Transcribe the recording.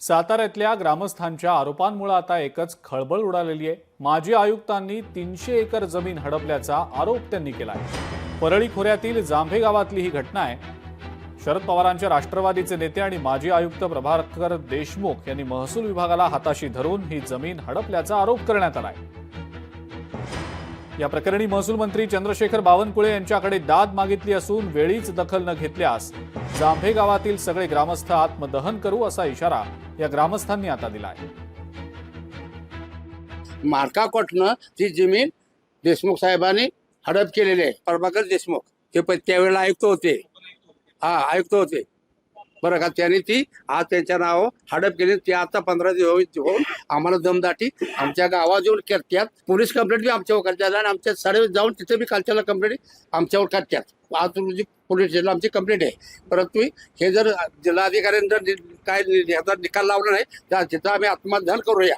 साताऱ्यातल्या ग्रामस्थांच्या आरोपांमुळे आता एकच खळबळ उडालेली आहे। माजी आयुक्तांनी 300 एकर जमीन हडपल्याचा आरोप त्यांनी केलाय। परळी खोऱ्यातील जांभे गावातली ही घटना आहे। शरद पवारांच्या राष्ट्रवादीचे नेते आणि माजी आयुक्त प्रभाकर देशमुख यांनी महसूल विभागाला हाताशी धरून ही जमीन हडपल्याचा आरोप करण्यात आलाय। या प्रकरणी महसूल मंत्री चंद्रशेखर बावनकुळे यांच्याकडे दाद मागितली असून वेळीच दखल न घेतल्यास जांभे गावातील सगळे ग्रामस्थ आत्मदहन करू असा इशारा या ग्रामस्थांनी आता दिला आहे। मार्का कोटनं ती जमीन देशमुख साहेबांनी हडप केलेली आहे। प्रभाकर देशमुख ते त्यावेळेला आयुक्त होते, आयुक्त होते बरं का। त्यांनी ती आज त्यांच्या नावावर हडप केली। ती आता 15 दिवस होऊन आम्हाला दमदाटी आमच्या गावात येऊन करतात। पोलीस कंप्लेंट बी आमच्यावर करतात आणि आमच्या साडे जाऊन तिथे बी कालच्याला कंप्लेंट आमच्यावर करतात। आज रोजी पोलीस स्टेशनला आमची कंप्लेंट आहे। परंतु हे जर जिल्हाधिकाऱ्यांनी जर काय ह्याचा निकाल लावला नाही तर तिथं आम्ही आत्मदहन करूया।